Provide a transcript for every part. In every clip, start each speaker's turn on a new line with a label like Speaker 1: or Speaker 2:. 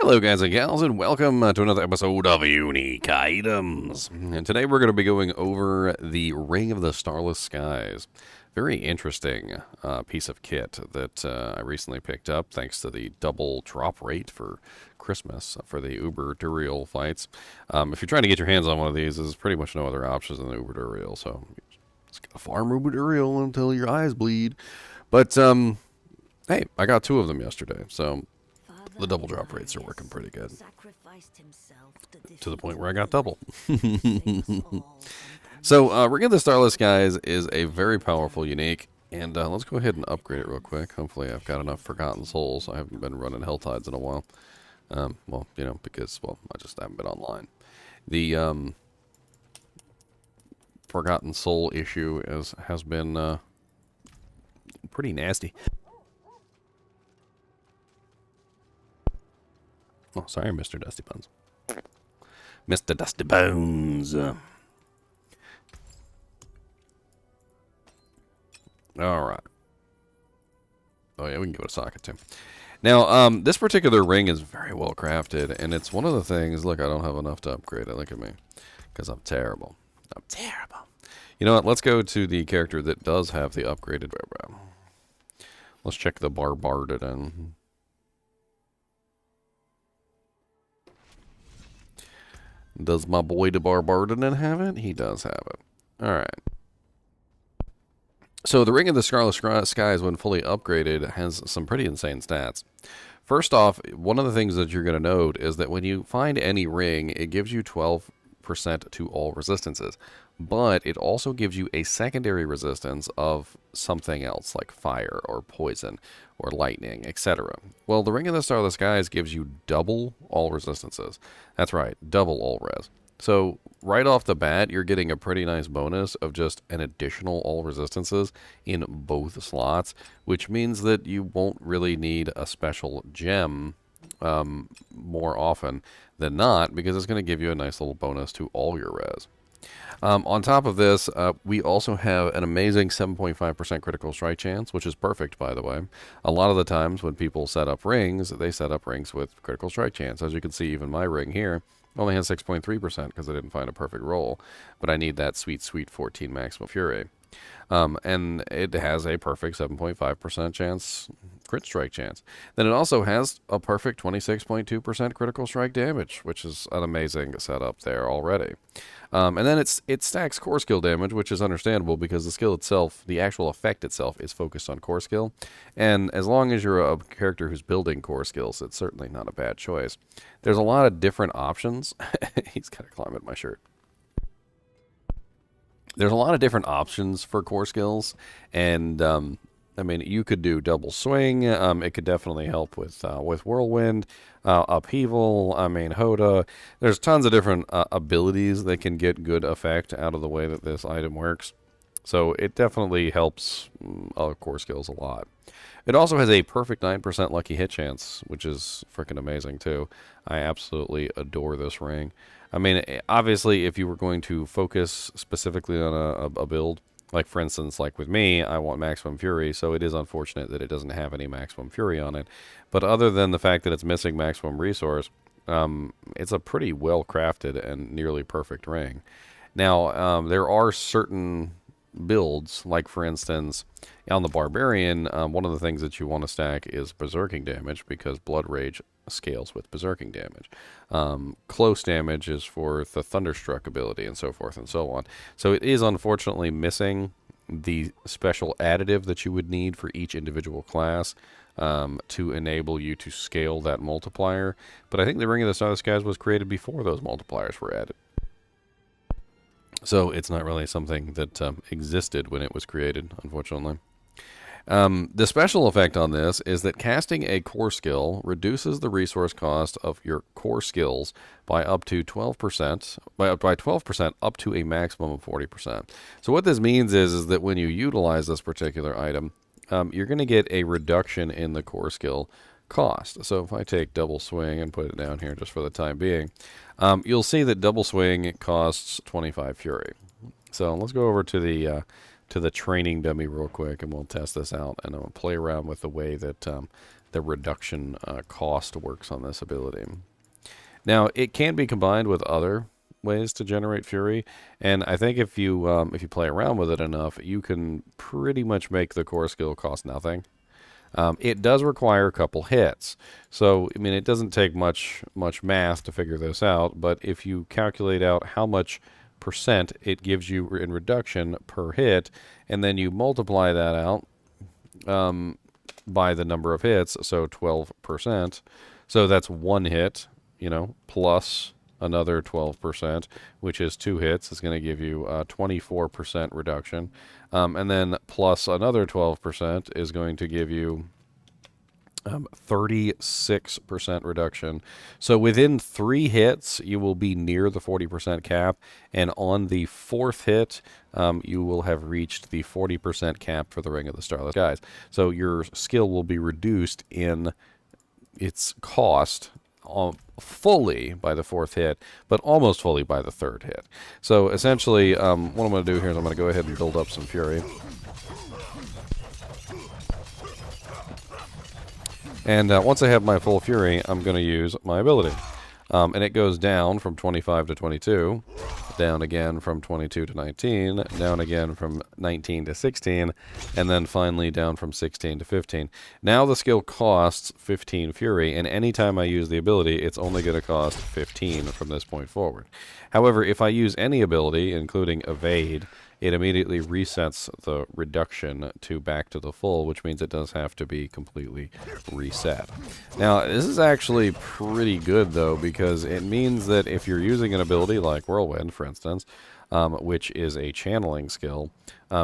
Speaker 1: Hello guys and gals, and welcome to another episode of Unique Items. And today we're going to be going over the Ring of the Starless Skies. Very interesting piece of kit that I recently picked up thanks to the double drop rate for Christmas for the Uber Duriel fights. If you're trying to get your hands on one of these, there's pretty much no other options than the Uber Duriel, so just gotta farm Uber Duriel until your eyes bleed. But hey, I got two of them yesterday, so the double drop rates are working pretty good. To the point where I got double. So, Ring of the Starless Skies is a very powerful unique, and let's go ahead and upgrade it real quick. Hopefully I've got enough Forgotten Souls. I haven't been running HellTides in a while. Well, you know, because, well, I just haven't been online. The Forgotten Soul issue has been pretty nasty. Oh, sorry, Mr. Dusty Bones. Mr. Dusty Bones. All right. Oh, yeah, we can give it a socket, too. Now, this particular ring is very well crafted, and it's one of the things... Look, I don't have enough to upgrade it. Look at me. Because I'm terrible. I'm terrible. You know what? Let's go to the character that does have the upgraded... Let's check the Barbardin. Does my boy the Barbardin have it? He does have it. Alright. So the Ring of the Starless Skies, when fully upgraded, has some pretty insane stats. First off, one of the things that you're going to note is that when you find any ring, it gives you 12% to all resistances. But it also gives you a secondary resistance of something else, like fire or poison or lightning, etc. Well, the Ring of the Starless Skies gives you double all resistances. That's right, double all res. So right off the bat, you're getting a pretty nice bonus of just an additional all resistances in both slots, which means that you won't really need a special gem more often than not, because it's going to give you a nice little bonus to all your res. On top of this, we also have an amazing 7.5% critical strike chance, which is perfect, by the way. A lot of the times when people set up rings, they set up rings with critical strike chance. As you can see, even my ring here only has 6.3% because I didn't find a perfect roll, but I need that sweet, sweet 14 maximum fury. And it has a perfect 7.5% chance, crit strike chance. Then it also has a perfect 26.2% critical strike damage, which is an amazing setup there already. And then it stacks core skill damage, which is understandable because the skill itself, the actual effect itself, is focused on core skill. And as long as you're a character who's building core skills, it's certainly not a bad choice. There's a lot of different options. He's got to climb at my shirt. There's a lot of different options for core skills, and I mean, you could do double swing. It could definitely help with whirlwind, upheaval. I mean, Hoda. There's tons of different abilities that can get good effect out of the way that this item works. So it definitely helps core skills a lot. It also has a perfect 9% lucky hit chance, which is freaking amazing too. I absolutely adore this ring. I mean, obviously, if you were going to focus specifically on a build, like for instance, like with me, I want maximum fury, so it is unfortunate that it doesn't have any maximum fury on it. But other than the fact that it's missing maximum resource, it's a pretty well crafted and nearly perfect ring. Now, there are certain builds, like for instance, on the Barbarian, one of the things that you want to stack is Berserking damage, because Blood Rage scales with Berserking damage. Close damage is for the Thunderstruck ability, and so forth and so on. So it is unfortunately missing the special additive that you would need for each individual class to enable you to scale that multiplier. But I think the Ring of the Starless Skies was created before those multipliers were added. So it's not really something that existed when it was created, unfortunately. The special effect on this is that casting a core skill reduces the resource cost of your core skills by up to 12%, by 12% up to a maximum of 40%. So what this means is that when you utilize this particular item, you're going to get a reduction in the core skill cost. So if I take double swing and put it down here just for the time being, you'll see that double swing costs 25 fury. So let's go over to the training dummy real quick, and we'll test this out, and I'll play around with the way that the reduction cost works on this ability. Now, it can be combined with other ways to generate fury, and I think if you play around with it enough, you can pretty much make the core skill cost nothing. It does require a couple hits, so I mean it doesn't take much math to figure this out. But if you calculate out how much percent it gives you in reduction per hit, and then you multiply that out by the number of hits, so 12%. So that's one hit, plus another 12%, which is 2 hits, is going to give you 24% reduction. And then plus another 12% is going to give you 36% reduction. So within 3 hits, you will be near the 40% cap. And on the 4th hit, you will have reached the 40% cap for the Ring of the Starless Skies. So your skill will be reduced in its cost fully by the 4th hit, but almost fully by the 3rd hit. So essentially, what I'm going to do here is I'm going to go ahead and build up some fury. And once I have my full fury, I'm going to use my ability. And it goes down from 25 to 22, down again from 22 to 19, down again from 19 to 16, and then finally down from 16 to 15. Now the skill costs 15 fury, and anytime I use the ability, it's only going to cost 15 from this point forward. However, if I use any ability, including evade, it immediately resets the reduction back to the full, which means it does have to be completely reset. Now, this is actually pretty good, though, because it means that if you're using an ability like Whirlwind, for instance, which is a channeling skill,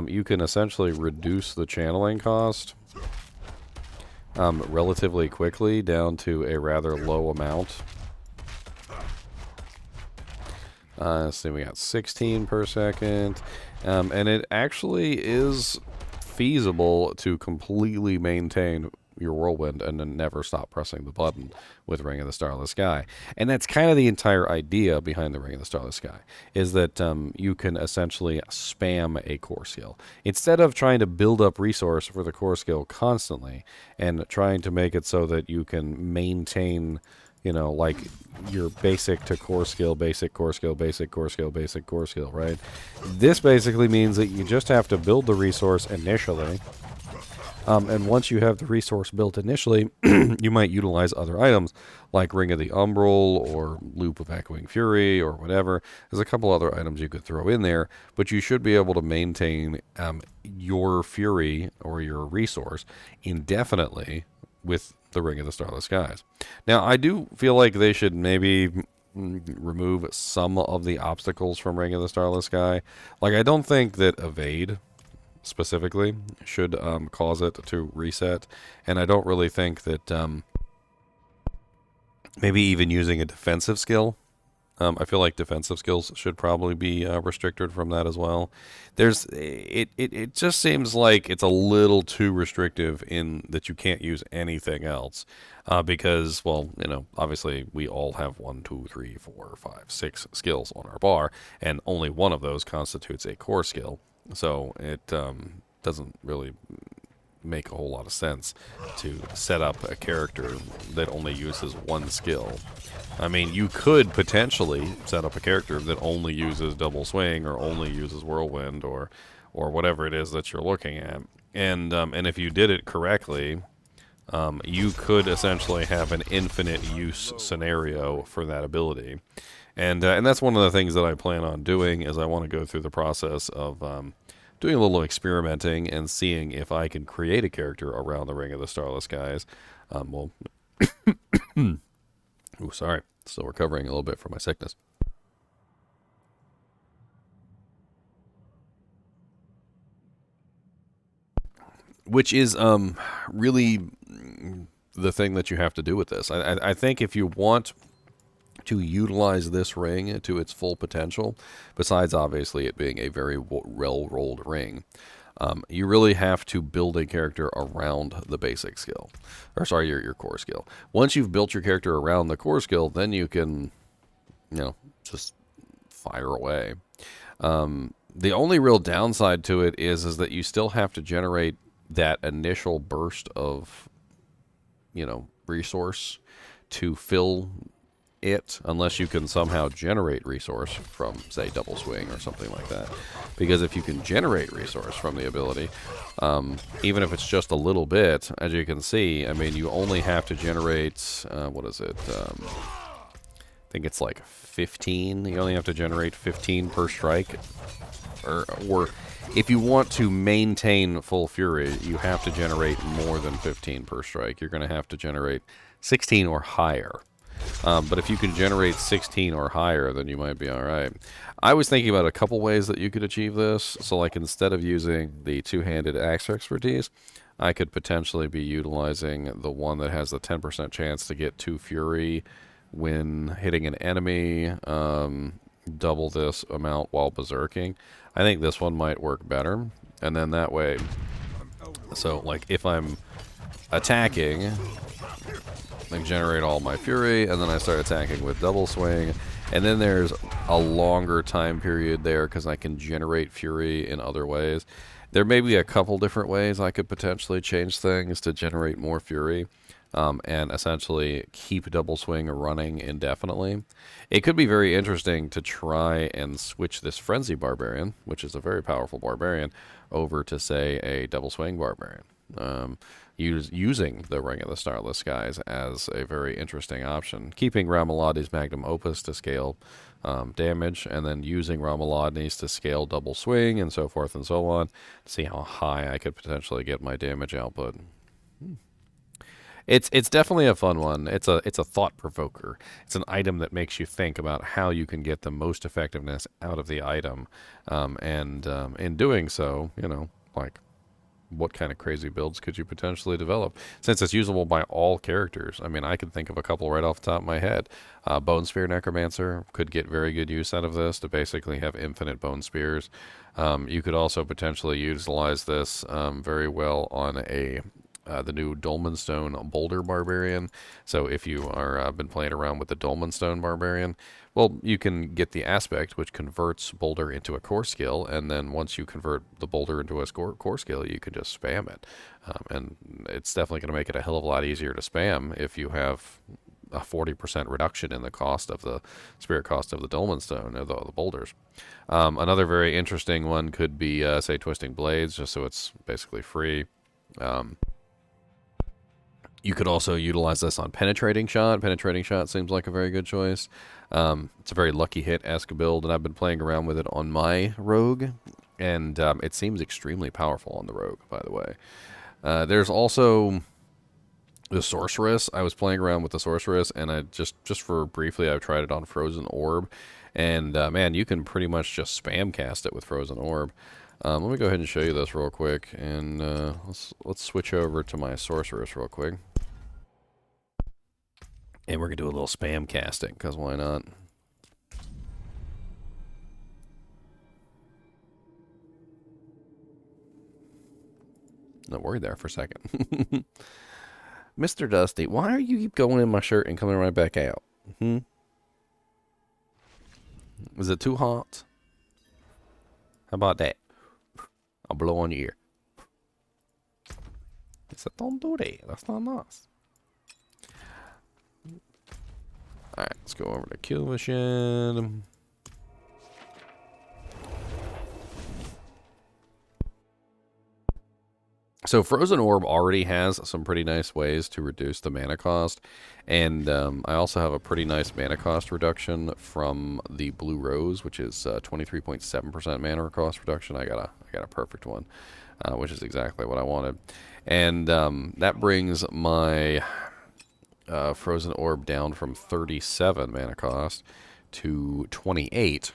Speaker 1: you can essentially reduce the channeling cost relatively quickly down to a rather low amount. Let's see, we got 16 per second. And it actually is feasible to completely maintain your Whirlwind and then never stop pressing the button with Ring of the Starless Sky. And that's kind of the entire idea behind the Ring of the Starless Sky, is that you can essentially spam a core skill. Instead of trying to build up resource for the core skill constantly and trying to make it so that you can maintain, like your basic to core skill, basic core skill, basic core skill, basic core skill, right? This basically means that you just have to build the resource initially. And once you have the resource built initially, you might utilize other items like Ring of the Umbral or Loop of Echoing Fury or whatever. There's a couple other items you could throw in there, but you should be able to maintain your Fury or your resource indefinitely with the Ring of the Starless Skies. Now, I do feel like they should maybe remove some of the obstacles from Ring of the Starless Sky. Like, I don't think that evade specifically should cause it to reset, and I don't really think that maybe even using a defensive skill. I feel like defensive skills should probably be restricted from that as well. It just seems like it's a little too restrictive in that you can't use anything else because, well, obviously we all have 1, 2, 3, 4, 5, 6 skills on our bar, and only one of those constitutes a core skill. So it doesn't really make a whole lot of sense to set up a character that only uses one skill. I mean, you could potentially set up a character that only uses double swing or only uses whirlwind or whatever it is that you're looking at. And if you did it correctly, you could essentially have an infinite use scenario for that ability. And that's one of the things that I plan on doing, is I want to go through the process of doing a little experimenting and seeing if I can create a character around the Ring of the Starless Skies. Well, ooh, sorry, still recovering a little bit from my sickness. Which is really the thing that you have to do with this. I think if you want to utilize this ring to its full potential, besides obviously it being a very well-rolled ring, you really have to build a character around the basic skill. Or sorry, your core skill. Once you've built your character around the core skill, then you can, just fire away. The only real downside to it is that you still have to generate that initial burst of resource to fill it, unless you can somehow generate resource from, say, double swing or something like that. Because if you can generate resource from the ability, even if it's just a little bit, as you can see, I mean, you only have to generate, what is it? I think it's like 15. You only have to generate 15 per strike. Or if you want to maintain full fury, you have to generate more than 15 per strike. You're going to have to generate 16 or higher. But if you can generate 16 or higher, then you might be all right. I was thinking about a couple ways that you could achieve this. So, like, instead of using the two-handed axe expertise, I could potentially be utilizing the one that has the 10% chance to get 2 fury when hitting an enemy, double this amount while berserking. I think this one might work better. And then that way, so, like, if I'm attacking, I generate all my fury, and then I start attacking with double swing, and then there's a longer time period there because I can generate fury in other ways. There may be a couple different ways I could potentially change things to generate more fury, and essentially keep double swing running indefinitely. It could be very interesting to try and switch this Frenzy Barbarian, which is a very powerful barbarian, over to, say, a double swing barbarian. Using the Ring of the Starless Skies as a very interesting option. Keeping Ramaladi's Magnum Opus to scale damage, and then using Ramaladi's to scale double swing, and so forth and so on, to see how high I could potentially get my damage output. It's definitely a fun one. It's a thought provoker. It's an item that makes you think about how you can get the most effectiveness out of the item, and in doing so, like, what kind of crazy builds could you potentially develop? Since it's usable by all characters, I mean, I could think of a couple right off the top of my head. Bone Spear Necromancer could get very good use out of this to basically have infinite bone spears. You could also potentially utilize this very well on the new Dolmenstone Boulder Barbarian. So if you are been playing around with the Dolmenstone Barbarian, well, you can get the aspect, which converts Boulder into a core skill, and then once you convert the Boulder into a core skill, you can just spam it. And it's definitely going to make it a hell of a lot easier to spam if you have a 40% reduction in the cost of the spirit cost of the Dolmenstone, or the boulders. Another very interesting one could be, say, Twisting Blades, just so it's basically free. You could also utilize this on Penetrating Shot. Penetrating Shot seems like a very good choice. It's a very lucky hit-esque build, and I've been playing around with it on my Rogue, and it seems extremely powerful on the Rogue, by the way. There's also the Sorceress. I was playing around with the Sorceress, and I just for briefly, I've tried it on Frozen Orb, and man, you can pretty much just spam cast it with Frozen Orb. Let me go ahead and show you this real quick, and let's switch over to my Sorceress real quick. And we're going to do a little spam casting, because why not? Not worried there for a second. Mr. Dusty, why are you keep going in my shirt and coming right back out? Is it too hot? How about that? I'll blow on your ear. He said, don't do that. That's not nice. Alright, let's go over to Kill Mission. So Frozen Orb already has some pretty nice ways to reduce the mana cost, and I also have a pretty nice mana cost reduction from the Blue Rose, which is 23.7% mana cost reduction. I got a perfect one, which is exactly what I wanted, and that brings my Frozen Orb down from 37 mana cost to 28,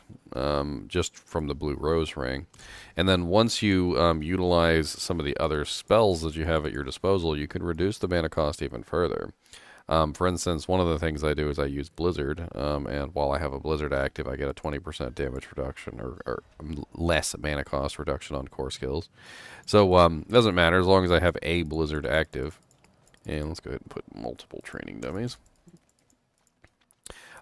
Speaker 1: just from the Blue Rose ring. And then once you utilize some of the other spells that you have at your disposal, you can reduce the mana cost even further. For instance, one of the things I do is I use Blizzard, and while I have a Blizzard active, I get a 20% damage reduction, or less mana cost reduction on core skills. So it doesn't matter as long as I have a Blizzard active. And let's go ahead and put multiple training dummies.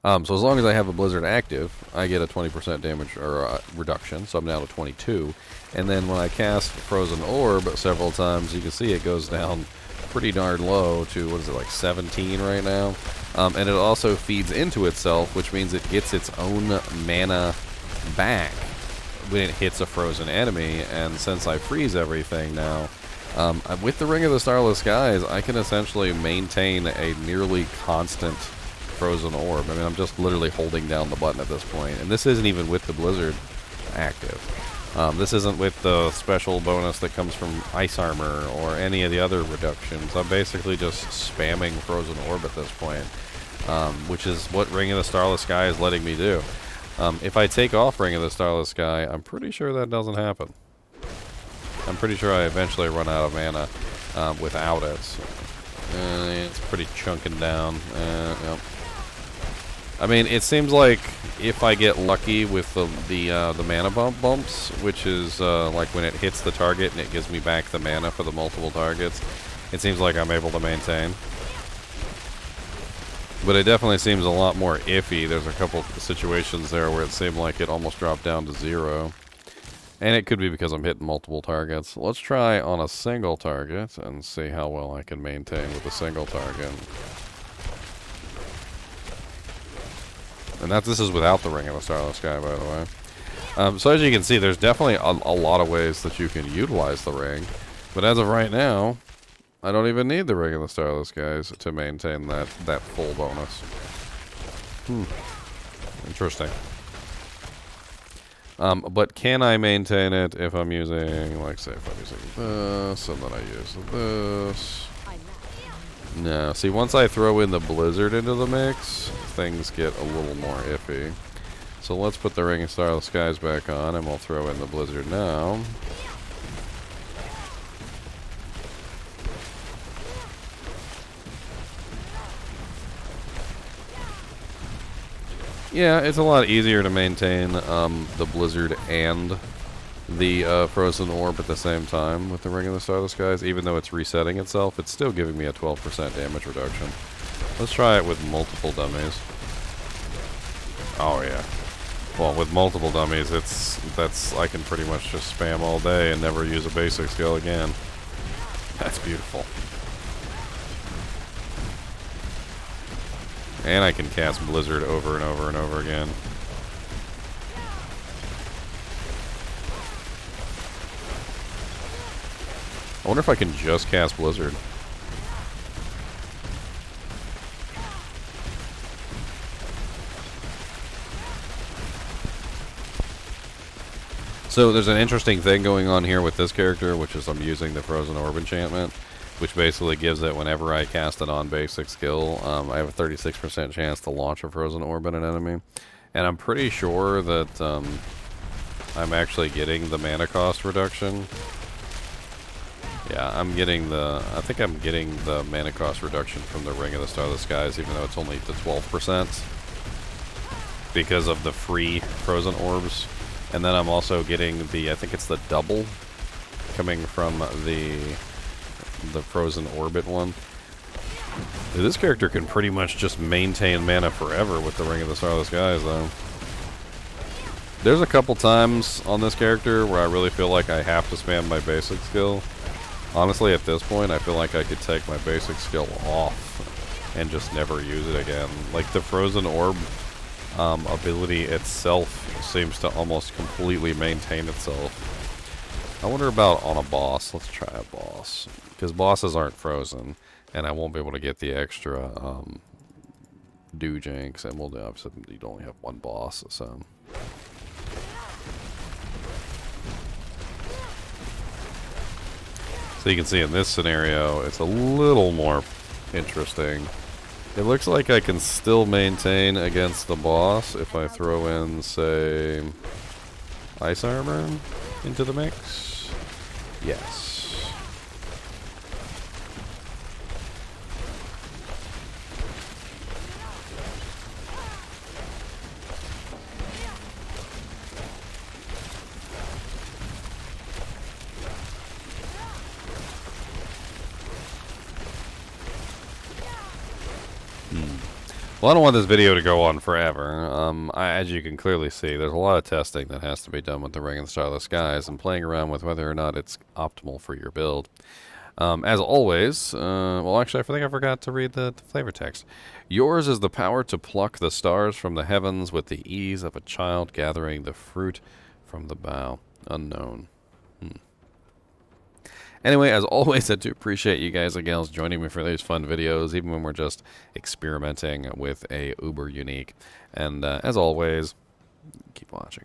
Speaker 1: So as long as I have a Blizzard active, I get a 20% damage or reduction, so I'm down to 22. And then when I cast Frozen Orb several times, you can see it goes down pretty darn low to, what is it, like 17 right now. And it also feeds into itself, which means it gets its own mana back when it hits a frozen enemy. And since I freeze everything now, with the Ring of the Starless Skies, I can essentially maintain a nearly constant frozen orb. I mean, I'm just literally holding down the button at this point. And this isn't even with the Blizzard active. This isn't with the special bonus that comes from Ice Armor or any of the other reductions. I'm basically just spamming Frozen Orb at this point, which is what Ring of the Starless Sky is letting me do. If I take off Ring of the Starless Sky, I'm pretty sure that doesn't happen. I'm pretty sure I eventually run out of mana without it. So, it's pretty chunking down. Yep. I mean, it seems like if I get lucky with the mana bumps, which is like when it hits the target and it gives me back the mana for the multiple targets, it seems like I'm able to maintain. But it definitely seems a lot more iffy. There's a couple situations there where it seemed like it almost dropped down to 0. And it could be because I'm hitting multiple targets. Let's try on a single target and see how well I can maintain with a single target. And this is without the Ring of the Starless Sky, by the way. So as you can see, there's definitely a lot of ways that you can utilize the ring. But as of right now, I don't even need the Ring of the Starless Skies to maintain that full bonus. Interesting. But can I maintain it if I'm using, like, say, if I'm using this, and then I use this? No. See, once I throw in the Blizzard into the mix, things get a little more iffy. So let's put the Ring of Starless Skies back on, and we'll throw in the Blizzard now. Yeah, it's a lot easier to maintain the Blizzard and the Frozen Orb at the same time with the Ring of the Starless Skies. Even though it's resetting itself, it's still giving me a 12% damage reduction. Let's try it with multiple dummies. Oh yeah. Well, with multiple dummies, I can pretty much just spam all day and never use a basic skill again. That's beautiful. And I can cast Blizzard over and over and over again. I wonder if I can just cast Blizzard. So there's an interesting thing going on here with this character, which is I'm using the Frozen Orb enchantment, which basically gives it whenever I cast it on basic skill, I have a 36% chance to launch a Frozen Orb at an enemy. And I'm pretty sure that I'm actually getting the mana cost reduction. Yeah, I think I'm getting the mana cost reduction from the Ring of the Starless Skies, even though it's only to 12%. Because of the free Frozen Orbs. And then I'm also getting I think it's the double coming from the Frozen Orbit one. This character can pretty much just maintain mana forever with the Ring of the Starless Skies, though. There's a couple times on this character where I really feel like I have to spam my basic skill. Honestly, at this point, I feel like I could take my basic skill off and just never use it again. Like, the Frozen Orb ability itself seems to almost completely maintain itself. I wonder about on a boss. Let's try a boss. Because bosses aren't frozen, and I won't be able to get the extra do jinx, and we'll obviously you'd only have one boss, so. So you can see in this scenario, it's a little more interesting. It looks like I can still maintain against the boss if I throw in, say, Ice Armor into the mix. Yes. Well, I don't want this video to go on forever. As you can clearly see, there's a lot of testing that has to be done with the Ring of the Starless Skies and playing around with whether or not it's optimal for your build. As always, well, actually, I think I forgot to read the flavor text. Yours is the power to pluck the stars from the heavens with the ease of a child gathering the fruit from the bough. Unknown. Anyway, as always, I do appreciate you guys and gals joining me for these fun videos, even when we're just experimenting with a uber unique. And as always, keep watching.